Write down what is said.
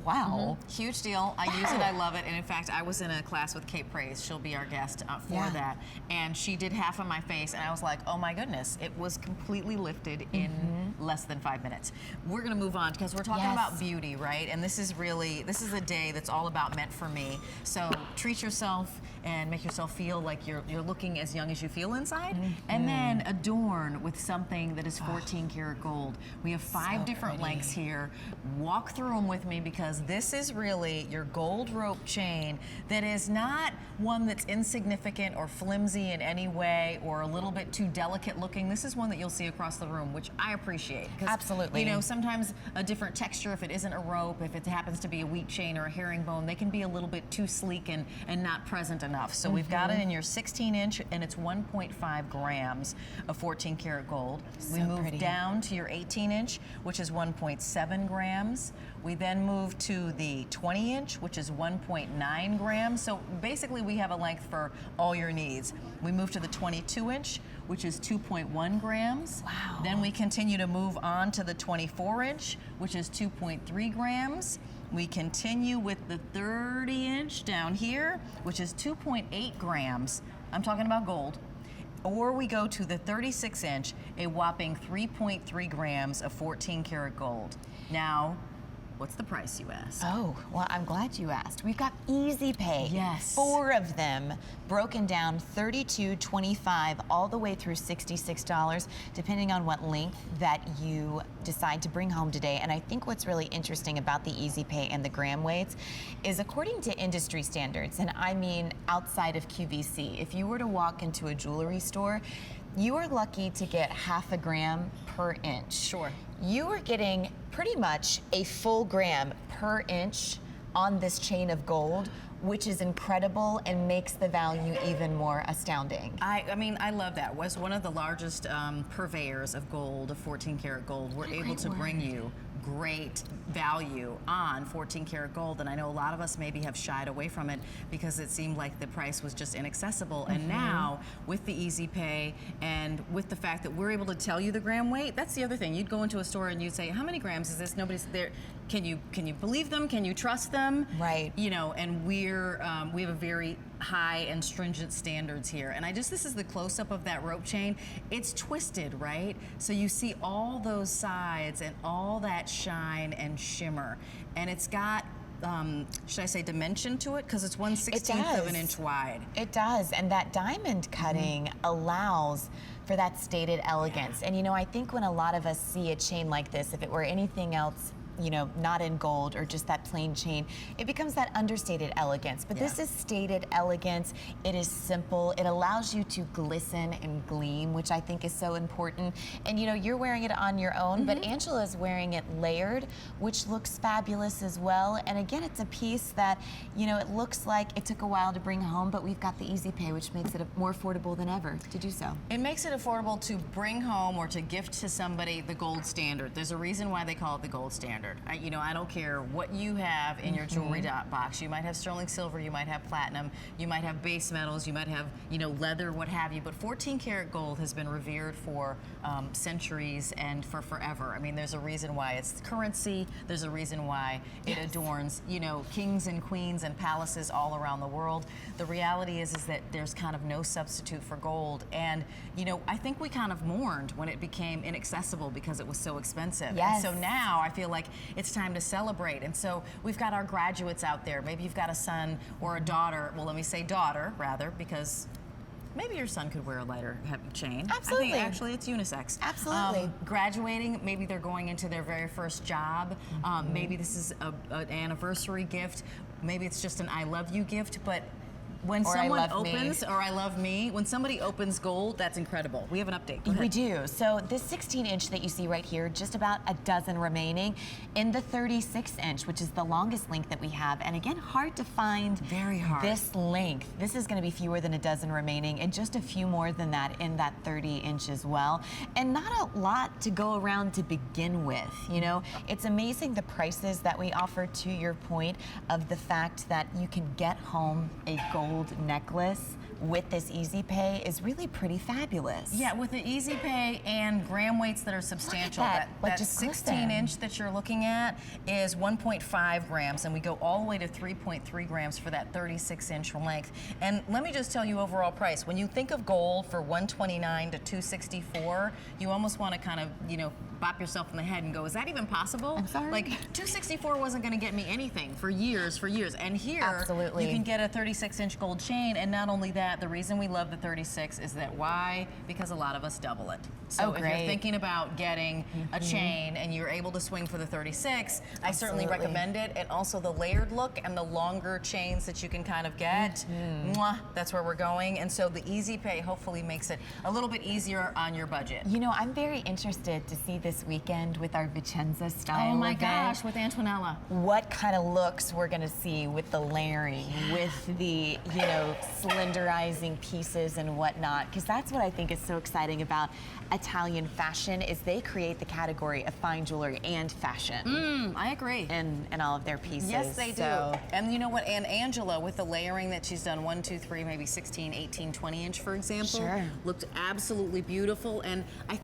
Wow. Huge deal. I use it, I love it. And in fact, I was in a class with Kate Praise. She'll be our guest for that. And she did half of my face, and I was like, oh my goodness, it was completely lifted in less than 5 minutes. We're gonna move on because we're talking about beauty, right? And this is a day that's all about meant for me. So treat yourself and make yourself feel like you're looking as young as you feel inside, and then adorn with something that is 14 karat gold. We have 5 different lengths here. Walk through them with me because this is really your gold rope chain that is not one that's insignificant or flimsy in any way or a little bit too delicate looking. This is one that you'll see across the room, which I appreciate. Absolutely. You know, sometimes a different texture, if it isn't a rope, if it happens to be a wheat chain or a herringbone, they can be a little bit too sleek and not present enough. So we've got it in your 16 inch and it's 1.5 grams of 14 karat gold. We move down to your 18 inch, which is 1.7 grams. We then move to the 20 inch, which is 1.9 grams. So basically we have a length for all your needs. We move to the 22 inch, which is 2.1 grams. Wow. Then we continue to move on to the 24 inch, which is 2.3 grams. We continue with the 30 inch down here, which is 2.8 grams. I'm talking about gold. Or we go to the 36 inch, a whopping 3.3 grams of 14 karat gold. Now, what's the price, you ask? Oh, well, I'm glad you asked. We've got Easy Pay. Yes. 4 of them broken down, $32, $25, all the way through $66, depending on what length that you decide to bring home today. And I think what's really interesting about the Easy Pay and the gram weights is according to industry standards, and I mean outside of QVC, if you were to walk into a jewelry store, you are lucky to get half a gram per inch. Sure. You are getting pretty much a full gram per inch on this chain of gold, which is incredible and makes the value even more astounding. I mean, I love that. Was one of the largest purveyors of gold, of 14 karat gold. We're able to bring you great value on 14 karat gold, and I know a lot of us maybe have shied away from it because it seemed like the price was just inaccessible. And now with the Easy Pay and with the fact that we're able to tell you the gram weight, that's the other thing. You'd go into a store and you'd say, how many grams is this? Nobody's there. Can you believe them? Can you trust them? Right. You know, and we have a very high and stringent standards here. And this is the close-up of that rope chain. It's twisted, right? So you see all those sides and all that shine and shimmer. And it's got, should I say dimension to it? Because it's 1/16 of an inch wide. It does, and that diamond cutting allows for that stated elegance. And you know, I think when a lot of us see a chain like this, if it were anything else, you know, not in gold or just that plain chain, it becomes that understated elegance. But this is stated elegance. It is simple. It allows you to glisten and gleam, which I think is so important. And you know, you're wearing it on your own, but Angela's wearing it layered, which looks fabulous as well. And again, it's a piece that, you know, it looks like it took a while to bring home, but we've got the Easy Pay, which makes it more affordable than ever to do so. It makes it affordable to bring home or to gift to somebody the gold standard. There's a reason why they call it the gold standard. I don't care what you have in your jewelry box. You might have sterling silver, you might have platinum, you might have base metals, you might have, you know, leather, what have you. But 14 karat gold has been revered for centuries and for forever. I mean, there's a reason why it's currency. There's a reason why it adorns, you know, kings and queens and palaces all around the world. The reality is that there's kind of no substitute for gold. And, you know, I think we kind of mourned when it became inaccessible because it was so expensive. Yes. And so now I feel like it's time to celebrate. And so we've got our graduates out there. Maybe you've got a son or a daughter. Well, let me say daughter, rather, because maybe your son could wear a lighter chain. Absolutely. I think actually it's unisex. Absolutely. Graduating, maybe they're going into their very first job. Maybe this is an anniversary gift. Maybe it's just an I love you gift. But when someone opens, or I love me, when somebody opens gold, that's incredible. We have an update. Go ahead. We do. So this 16 inch that you see right here, just about a dozen remaining in the 36 inch, which is the longest length that we have. And again, hard to find. Very hard. This length. This is going to be fewer than a dozen remaining, and just a few more than that in that 30 inch as well. And not a lot to go around to begin with. You know, it's amazing the prices that we offer, to your point of the fact that you can get home a gold necklace with this Easy Pay is really pretty fabulous. Yeah, with the Easy Pay and gram weights that are substantial. that. Like, That just 16-inch that you're looking at is 1.5 grams, and we go all the way to 3.3 grams for that 36-inch length. And let me just tell you overall price. When you think of gold for 129 to 264, you almost want to kind of, you know, bop yourself in the head and go, is that even possible? I'm sorry? Like, 264 wasn't going to get me anything for years, And here, Absolutely. you can get a 36-inch gold chain, and not only that, the reason we love the 36 is that why? Because a lot of us double it. So if you're great. thinking about getting a chain and you're able to swing for the 36, I certainly Absolutely. recommend it. And also the layered look and the longer chains that you can kind of get, mwah, that's where we're going. And so the Easy Pay hopefully makes it a little bit easier on your budget. You know, I'm very interested to see this weekend with our Vicenza style Oh my event, gosh, with Antonella. what kind of looks we're going to see with the layering, with the, you know, slenderizing pieces and whatnot, because that's what I think is so exciting about Italian fashion is they create the category of fine jewelry and fashion I agree. in all of their pieces. Yes, they do. So, And you know what? And Angela, with the layering that she's done, 1, 2, 3, maybe 16, 18, 20 inch, for example, Sure. looked absolutely beautiful. And I